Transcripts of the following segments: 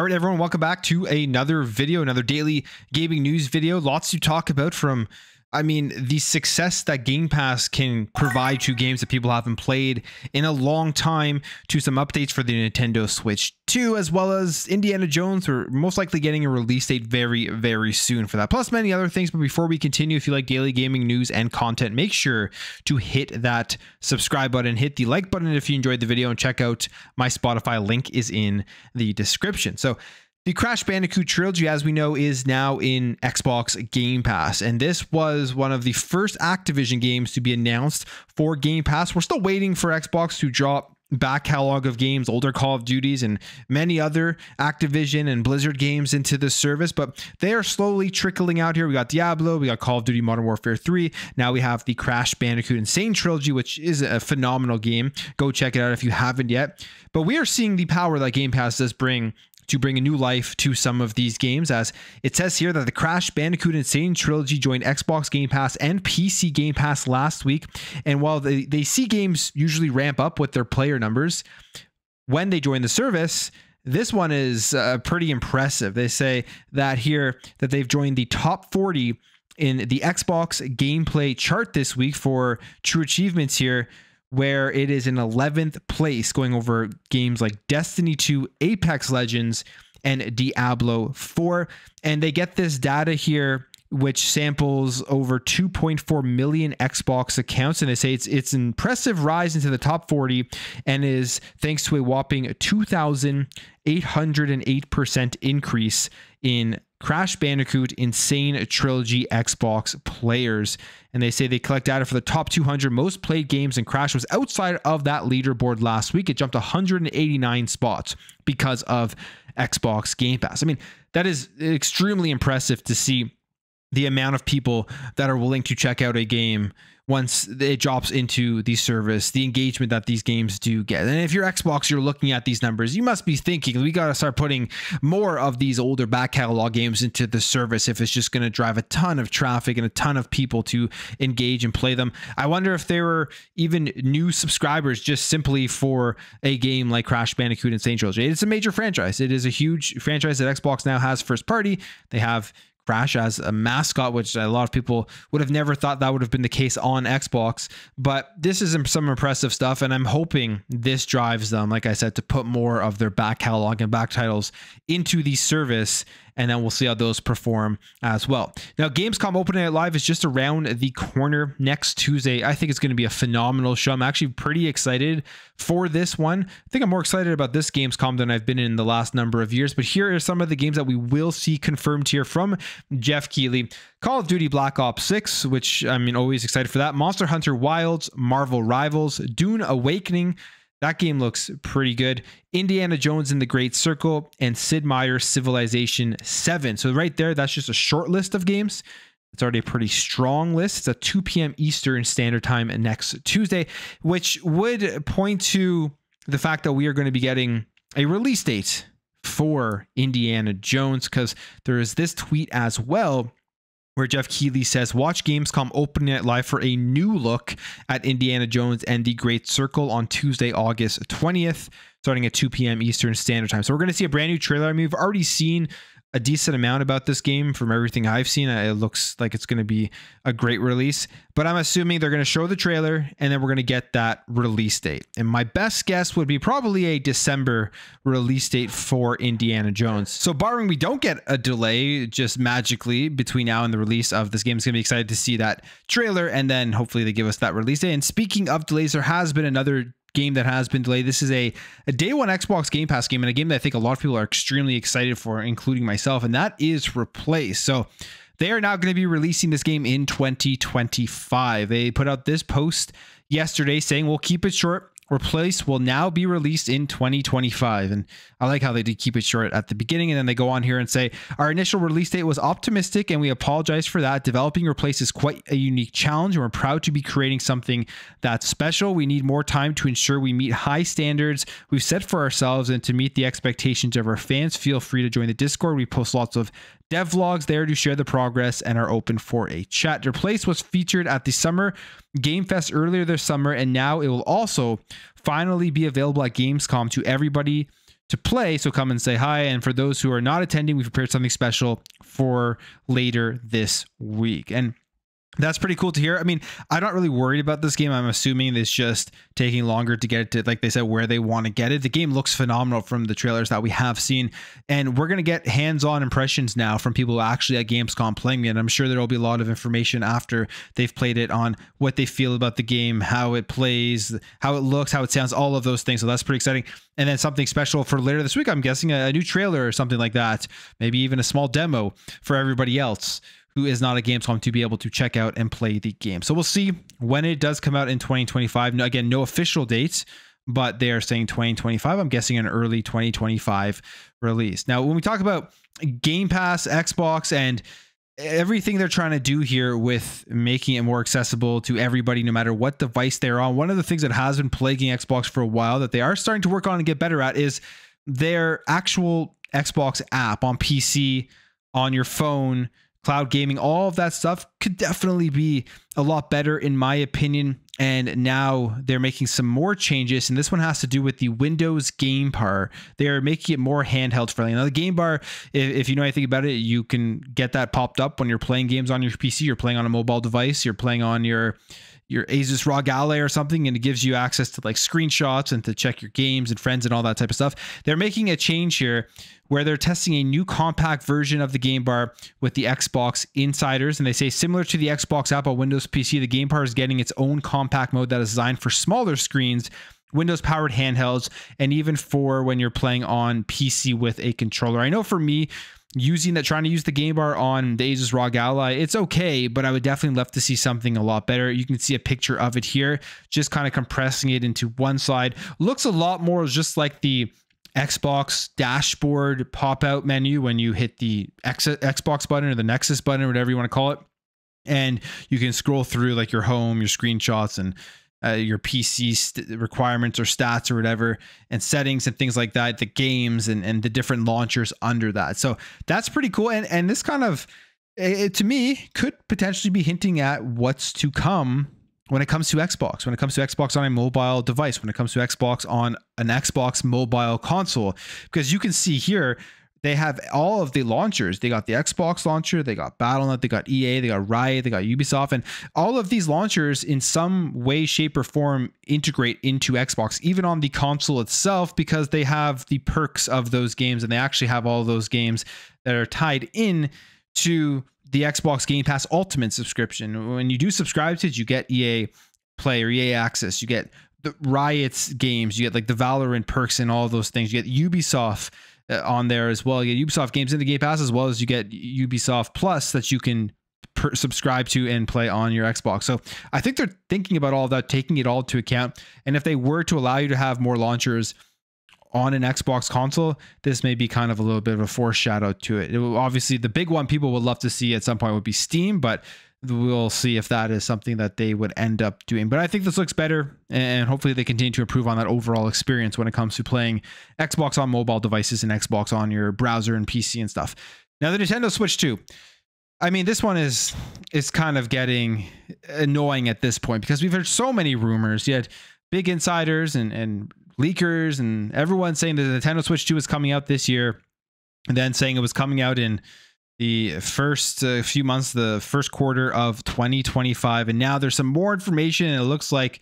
All right, everyone, welcome back to another video, another daily gaming news video. Lots to talk about from, the success that Game Pass can provide to games that people haven't played in a long time, to some updates for the Nintendo Switch 2, as well as Indiana Jones. We're most likely getting a release date very, very soon for that, plus many other things. But before we continue, if you like daily gaming news and content, make sure to hit that subscribe button, hit the like button if you enjoyed the video, and check out my Spotify. Link is in the description. So the Crash Bandicoot trilogy, as we know, is now in Xbox Game Pass, and this was one of the first Activision games to be announced for Game Pass. We're still waiting for Xbox to drop back catalog of games, older Call of Duties and many other Activision and Blizzard games into the service, but they are slowly trickling out here. We got Diablo, we got Call of Duty Modern Warfare 3. Now we have the Crash Bandicoot Insane trilogy, which is a phenomenal game. Go check it out if you haven't yet. But we are seeing the power that Game Pass does bring to bring a new life to some of these games, as it says here that the Crash Bandicoot Insane trilogy joined Xbox Game Pass and PC Game Pass last week. And while they see games usually ramp up with their player numbers when they join the service, this one is pretty impressive. They say that here that they've joined the top 40 in the Xbox gameplay chart this week for true achievements here, where it is in 11th place, going over games like Destiny 2, Apex Legends, and Diablo 4. And they get this data here, which samples over 2.4 million Xbox accounts. And they say it's an impressive rise into the top 40, and is thanks to a whopping 2,808% increase in Crash Bandicoot Insane Trilogy Xbox players. And they say they collect data for the top 200 most played games, and Crash was outside of that leaderboard last week. It jumped 189 spots because of Xbox Game Pass. That is extremely impressive to see the amount of people that are willing to check out a game once it drops into the service, the engagement that these games do get. And if you're Xbox, you're looking at these numbers, you must be thinking, we got to start putting more of these older back catalog games into the service if it's just going to drive a ton of traffic and a ton of people to engage and play them. I wonder if there were even new subscribers just simply for a game like Crash Bandicoot Insane Trilogy. It's a major franchise. It is a huge franchise that Xbox now has first party. They have Crash as a mascot, which a lot of people would have never thought that would have been the case on Xbox. But this is some impressive stuff, and I'm hoping this drives them, like I said, to put more of their back catalog and back titles into the service, and then we'll see how those perform as well. Now, Gamescom Opening Night Live is just around the corner next Tuesday. I think it's going to be a phenomenal show. I'm actually pretty excited for this one. I think I'm more excited about this Gamescom than I've been in the last number of years. But here are some of the games that we will see confirmed here from Jeff Keighley. Call of Duty Black Ops 6, which always excited for that. Monster Hunter Wilds, Marvel Rivals, Dune Awakening. That game looks pretty good. Indiana Jones and the Great Circle, and Sid Meier's Civilization 7. So right there, that's just a short list of games. It's already a pretty strong list. It's at 2 p.m. Eastern Standard Time next Tuesday, which would point to the fact that we are going to be getting a release date for Indiana Jones, because there is this tweet as well where Jeff Keighley says, watch Gamescom Opening Night Live for a new look at Indiana Jones and the Great Circle on Tuesday, August 20th, starting at 2 p.m. Eastern Standard Time. So we're going to see a brand new trailer. We've already seen a decent amount about this game from everything I've seen. It looks like it's going to be a great release, but I'm assuming they're going to show the trailer and then we're going to get that release date. And my best guess would be probably a December release date for Indiana Jones. So barring we don't get a delay just magically between now and the release of this game, it's going to be excited to see that trailer, and then hopefully they give us that release date. And speaking of delays, there has been another game that has been delayed. This is a day one Xbox Game Pass game, and a game that I think a lot of people are extremely excited for, including myself, and that is Replace. So they are now going to be releasing this game in 2025. They put out this post yesterday saying, we'll keep it short. Replace will now be released in 2025. And I like how they did keep it short at the beginning, and then they go on here and say, our initial release date was optimistic and we apologize for that. Developing Replace is quite a unique challenge, and we're proud to be creating something that's special. We need more time to ensure we meet high standards we've set for ourselves and to meet the expectations of our fans. Feel free to join the Discord. We post lots of dev vlogs there to share the progress and are open for a chat. Replace was featured at the Summer Game Fest earlier this summer, and now it will also finally be available at Gamescom to everybody to play. So come and say hi. And for those who are not attending, we've prepared something special for later this week. And that's pretty cool to hear. I mean, I'm not really worried about this game. I'm assuming it's just taking longer to get it to, like they said, where they want to get it. The game looks phenomenal from the trailers that we have seen. And we're going to get hands-on impressions now from people actually at Gamescom playing it. And I'm sure there will be a lot of information after they've played it on what they feel about the game, how it plays, how it looks, how it sounds, all of those things. So that's pretty exciting. And then something special for later this week, I'm guessing a new trailer or something like that. Maybe even a small demo for everybody else who is not at Gamescom to be able to check out and play the game. So we'll see when it does come out in 2025. No, again, no official dates, but they are saying 2025. I'm guessing an early 2025 release. Now, when we talk about Game Pass, Xbox, and everything they're trying to do here with making it more accessible to everybody, no matter what device they're on, one of the things that has been plaguing Xbox for a while that they are starting to work on and get better at is their actual Xbox app on PC, on your phone, cloud gaming. All of that stuff could definitely be a lot better in my opinion. And now they're making some more changes. And this one has to do with the Windows Game Bar. They're making it more handheld friendly. Now the Game Bar, if you know anything about it, you can get that popped up when you're playing games on your PC, you're playing on a mobile device, you're playing on your Asus ROG Ally or something, and it gives you access to like screenshots and to check your games and friends and all that type of stuff. They're making a change here where they're testing a new compact version of the Game Bar with the Xbox Insiders. And they say similar to the Xbox app on Windows PC, the Game Bar is getting its own compact mode that is designed for smaller screens, Windows powered handhelds, and even for when you're playing on PC with a controller. I know for me, trying to use the Game Bar on the Asus ROG Ally, it's okay, but I would definitely love to see something a lot better. You can see a picture of it here, just kind of compressing it into one side. Looks a lot more just like the Xbox dashboard pop-out menu when you hit the Xbox button or the Nexus button or whatever you want to call it. And you can scroll through like your home, your screenshots, and your PC requirements or stats or whatever, and settings and things like that, the games and the different launchers under that. So that's pretty cool. And this kind of, to me, could potentially be hinting at what's to come when it comes to Xbox, when it comes to Xbox on a mobile device, when it comes to Xbox on an Xbox mobile console, because you can see here, they have all of the launchers. They got the Xbox launcher, they got Battle.net, they got EA, they got Riot, they got Ubisoft, and all of these launchers in some way, shape, or form integrate into Xbox, even on the console itself, because they have the perks of those games, and they actually have all of those games that are tied in to the Xbox Game Pass Ultimate subscription. When you do subscribe to it, you get EA Play or EA Access, you get the Riot's games, you get like the Valorant perks and all of those things, you get Ubisoft on there as well. You get Ubisoft games in the Game Pass, as well as you get Ubisoft Plus that you can subscribe to and play on your Xbox. So I think they're thinking about all of that, taking it all into account. And if they were to allow you to have more launchers on an Xbox console, this may be kind of a little bit of a foreshadow to it. Obviously, the big one people would love to see at some point would be Steam, but we'll see if that is something that they would end up doing. But I think this looks better, and hopefully they continue to improve on that overall experience when it comes to playing Xbox on mobile devices and Xbox on your browser and PC and stuff. Now, the Nintendo Switch 2. I mean, this one is kind of getting annoying at this point because we've heard so many rumors. You had big insiders and leakers and everyone saying that the Nintendo Switch 2 is coming out this year, and then saying it was coming out in the first few months, the first quarter of 2025. And now there's some more information, and it looks like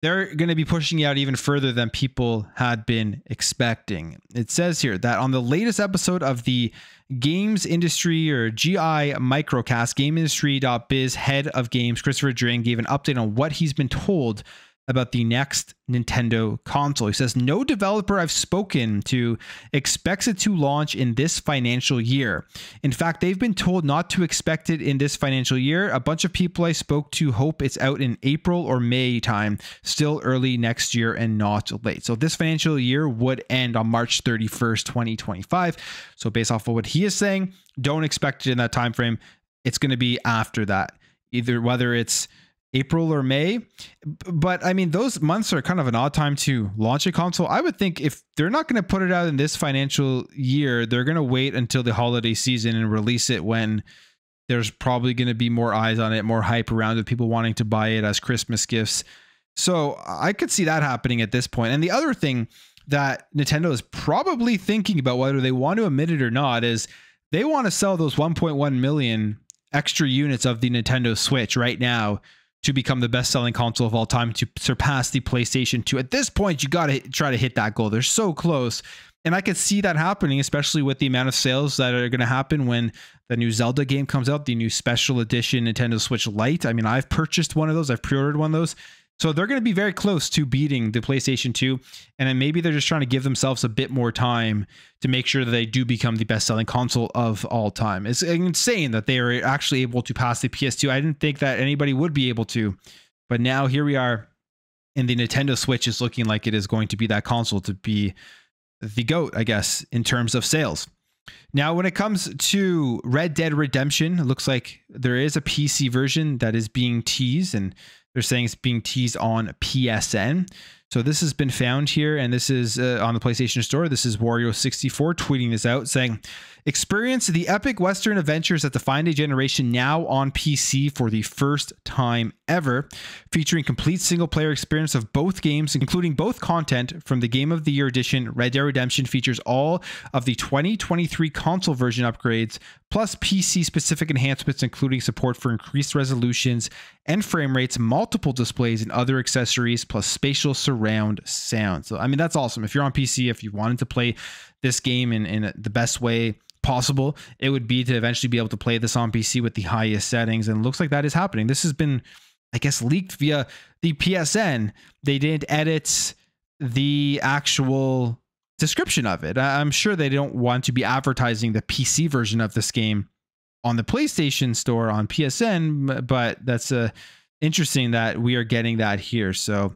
they're going to be pushing it out even further than people had been expecting. It says here that on the latest episode of the Games Industry or GI Microcast, GameIndustry.biz head of games Christopher Drain gave an update on what he's been told about the next Nintendo console. He says, no developer I've spoken to expects it to launch in this financial year. In fact, they've been told not to expect it in this financial year. A bunch of people I spoke to hope it's out in April or May time, still early next year and not late. So this financial year would end on March 31st, 2025. So based off of what he is saying, don't expect it in that time frame. It's going to be after that, either whether it's April or May. But I mean, those months are kind of an odd time to launch a console. I would think if they're not going to put it out in this financial year, they're going to wait until the holiday season and release it when there's probably going to be more eyes on it, more hype around it, people wanting to buy it as Christmas gifts. So I could see that happening at this point. And the other thing that Nintendo is probably thinking about, whether they want to admit it or not, is they want to sell those 1.1 million extra units of the Nintendo Switch right now to become the best-selling console of all time, to surpass the PlayStation 2. At this point, you got to try to hit that goal. They're so close. And I could see that happening, especially with the amount of sales that are going to happen when the new Zelda game comes out, the new special edition Nintendo Switch Lite. I mean, I've purchased one of those. I've pre-ordered one of those. So they're going to be very close to beating the PlayStation 2. And then maybe they're just trying to give themselves a bit more time to make sure that they do become the best-selling console of all time. It's insane that they are actually able to pass the PS2. I didn't think that anybody would be able to. But now here we are. And the Nintendo Switch is looking like it is going to be that console to be the GOAT, I guess, in terms of sales. Now, when it comes to Red Dead Redemption, it looks like there is a PC version that is being teased, and they're saying it's being teased on PSN. So this has been found here, and this is on the PlayStation Store. This is Wario64 tweeting this out, saying, experience the epic Western adventures that define a generation now on PC for the first time ever, featuring complete single-player experience of both games, including both content from the Game of the Year edition. Red Dead Redemption features all of the 2023 console version upgrades, plus PC-specific enhancements, including support for increased resolutions and frame rates, multiple displays, and other accessories, plus spatial surround sound. So, I mean, that's awesome. If you're on PC, if you wanted to play this game in the best way possible, it would be to eventually be able to play this on PC with the highest settings. And it looks like that is happening. This has been, I guess, leaked via the PSN. They didn't edit the actual description of it. I'm sure they don't want to be advertising the PC version of this game on the PlayStation Store on PSN, but that's interesting that we are getting that here. So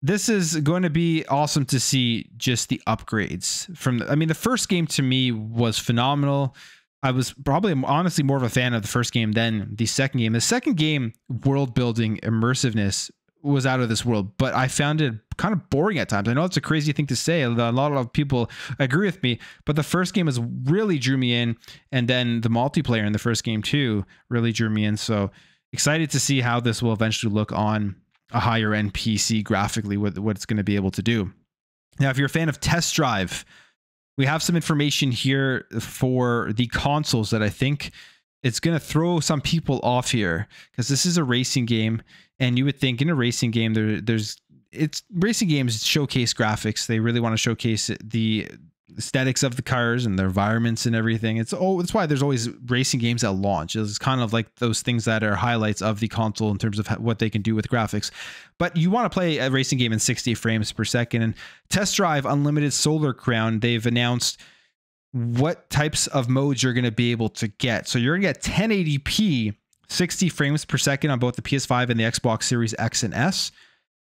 this is going to be awesome to see just the upgrades from, I mean, the first game to me was phenomenal. I was probably honestly more of a fan of the first game than the second game. The second game, world building, immersiveness was out of this world, but I found it kind of boring at times. I know it's a crazy thing to say. A lot of people agree with me, but the first game has really drew me in. And then the multiplayer in the first game too really drew me in. So excited to see how this will eventually look on a higher end PC graphically, what it's going to be able to do. Now, if you're a fan of Test Drive, we have some information here for the consoles that I think it's going to throw some people off here, because this is a racing game, and you would think in a racing game racing games showcase graphics. They really want to showcase the aesthetics of the cars and their environments and everything. It's why there's always racing games at launch. It's kind of like those things that are highlights of the console in terms of what they can do with graphics. But you want to play a racing game in 60 frames per second. And Test Drive Unlimited Solar Crown, they've announced what types of modes you're going to be able to get. So you're going to get 1080p 60 frames per second on both the PS5 and the Xbox Series X and S.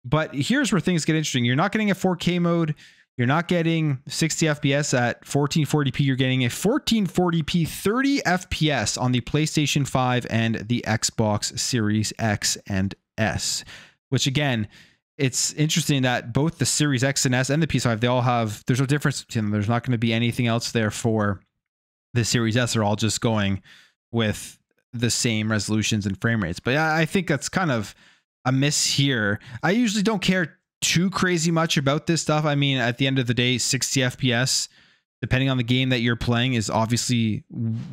But here's where things get interesting. You're not getting a 4K mode. You're not getting 60 FPS at 1440p. You're getting a 1440p 30 FPS on the PlayStation 5 and the Xbox Series X and S, which again, it's interesting that both the Series X and S and the PS5, they all have, there's no difference between them. There's not going to be anything else there for the Series S. They're all just going with the same resolutions and frame rates. But I think that's kind of a miss here. I usually don't care too crazy much about this stuff. I mean, at the end of the day, 60 FPS, depending on the game that you're playing, is obviously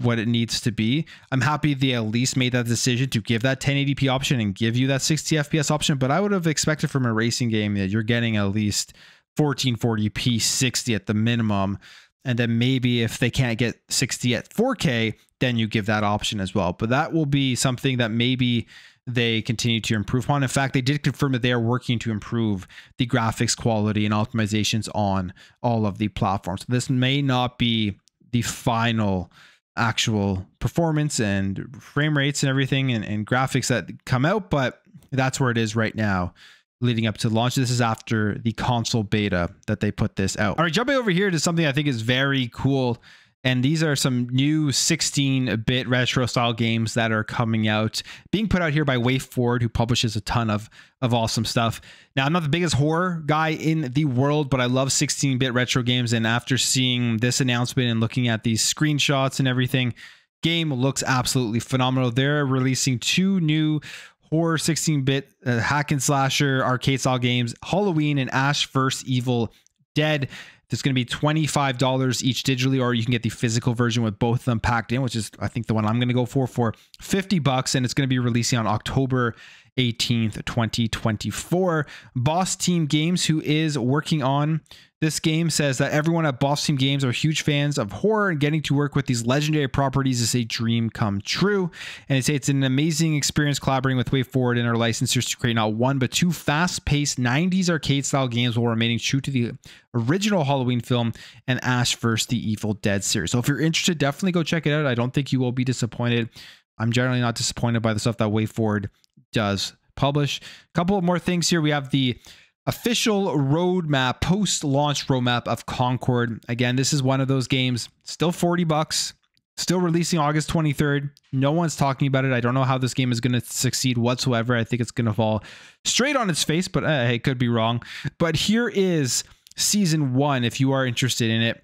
what it needs to be. I'm happy they at least made that decision to give that 1080p option and give you that 60 FPS option, but I would have expected from a racing game that you're getting at least 1440p 60 at the minimum. And then maybe if they can't get 60 at 4K, then you give that option as well. But that will be something that maybe they continue to improve on. In fact, they did confirm that they are working to improve the graphics quality and optimizations on all of the platforms. This may not be the final actual performance and frame rates and everything and graphics that come out, but that's where it is right now leading up to launch. This is after the console beta that they put this out. All right, jumping over here to something I think is very cool. And these are some new 16-bit retro style games that are coming out, being put out here by WayForward, who publishes a ton of awesome stuff. Now, I'm not the biggest horror guy in the world, but I love 16-bit retro games. And after seeing this announcement and looking at these screenshots and everything, game looks absolutely phenomenal. They're releasing 2 new horror 16-bit hack and slasher arcade style games, Halloween and Ash vs. Evil Dead. There's going to be $25 each digitally, or you can get the physical version with both of them packed in, which is, I think, the one I'm going to go for $50. And it's going to be releasing on October 18th, 2024. Boss Team Games, who is working on this game, says that everyone at Boss Team Games are huge fans of horror, and getting to work with these legendary properties is a dream come true. And they say it's an amazing experience collaborating with WayForward and our licensors to create not one, but two fast-paced 90s arcade-style games while remaining true to the original Halloween film and Ash vs. the Evil Dead series. So if you're interested, definitely go check it out. I don't think you will be disappointed. I'm generally not disappointed by the stuff that WayForward does publish. A couple of more things here. We have the official roadmap, post-launch roadmap of Concord. Again, this is one of those games, still $40, still releasing August 23rd. No one's talking about it. I don't know how this game is going to succeed whatsoever. I think it's going to fall straight on its face, but it could be wrong. But here is Season 1 if you are interested in it.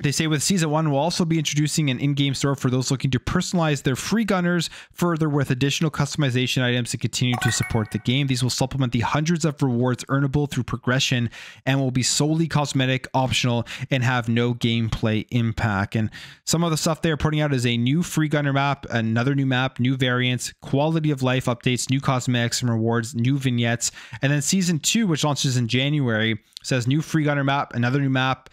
They say with Season 1, we'll also be introducing an in-game store for those looking to personalize their free gunners further with additional customization items to continue to support the game. These will supplement the hundreds of rewards earnable through progression and will be solely cosmetic, optional, and have no gameplay impact. And some of the stuff they're putting out is a new free gunner map, another new map, new variants, quality of life updates, new cosmetics and rewards, new vignettes. And then Season 2, which launches in January, says new free gunner map, another new map,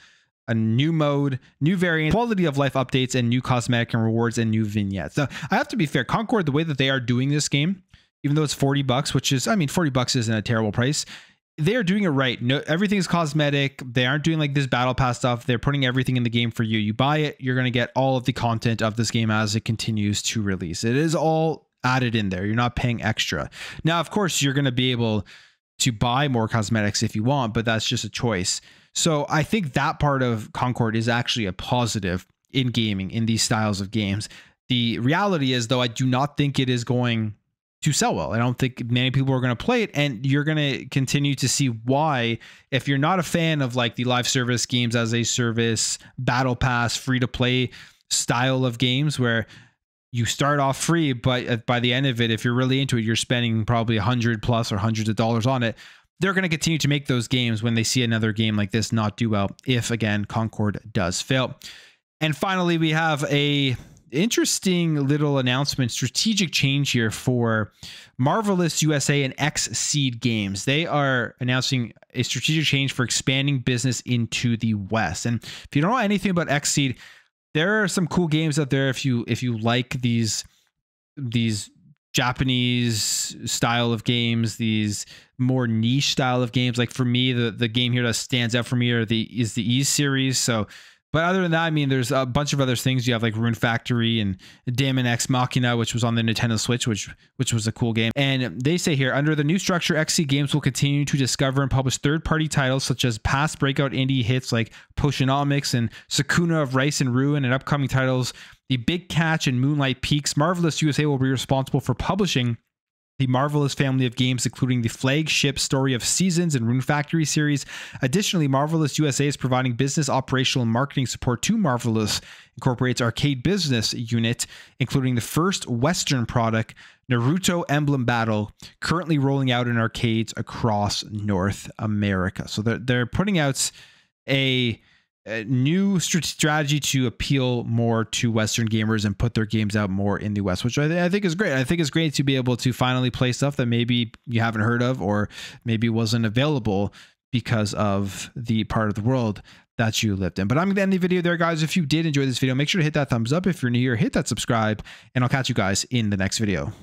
a new mode, new variant, quality of life updates, and new cosmetic and rewards and new vignettes. Now, I have to be fair, Concord, the way that they are doing this game, even though it's $40, which is, I mean, $40 isn't a terrible price. They are doing it right. No, everything is cosmetic. They aren't doing like this battle pass stuff. They're putting everything in the game for you. You buy it, you're going to get all of the content of this game as it continues to release. It is all added in there. You're not paying extra. Now, of course, you're going to be able to buy more cosmetics if you want, but that's just a choice. So I think that part of Concord is actually a positive in gaming, in these styles of games. The reality is, though, I do not think it is going to sell well. I don't think many people are going to play it, and you're going to continue to see why. If you're not a fan of like the live service games as a service, battle pass, free to play style of games where you start off free, but by the end of it, if you're really into it, you're spending probably $100+ or hundreds of dollars on it. They're going to continue to make those games when they see another game like this not do well, if again Concord does fail. And finally, we have a interesting little announcement, strategic change here for Marvelous USA and Xseed Games. They are announcing a strategic change for expanding business into the West. And if you don't know anything about Xseed, there are some cool games out there if you like these Japanese style of games, these more niche style of games. Like for me, the game here that stands out for me is the Ys series. So, but other than that, I mean, there's a bunch of other things. You have like Rune Factory and Daemon X Machina, which was on the Nintendo Switch, which was a cool game. And they say here, under the new structure, Xseed Games will continue to discover and publish third-party titles such as past breakout indie hits like Potionomics and Sakuna of Rice and Ruin, and upcoming titles The Big Catch and Moonlight Peaks. Marvelous USA will be responsible for publishing the Marvelous family of games, including the flagship Story of Seasons and Rune Factory series. Additionally, Marvelous USA is providing business, operational, and marketing support to Marvelous Incorporate's arcade business unit, including the first Western product, Naruto Emblem Battle, currently rolling out in arcades across North America. So they're putting out a new strategy to appeal more to Western gamers and put their games out more in the West, which I think is great. I think it's great to be able to finally play stuff that maybe you haven't heard of or maybe wasn't available because of the part of the world that you lived in. But I'm going to end the video there, guys. If you did enjoy this video, make sure to hit that thumbs up. If you're new here, hit that subscribe, and I'll catch you guys in the next video.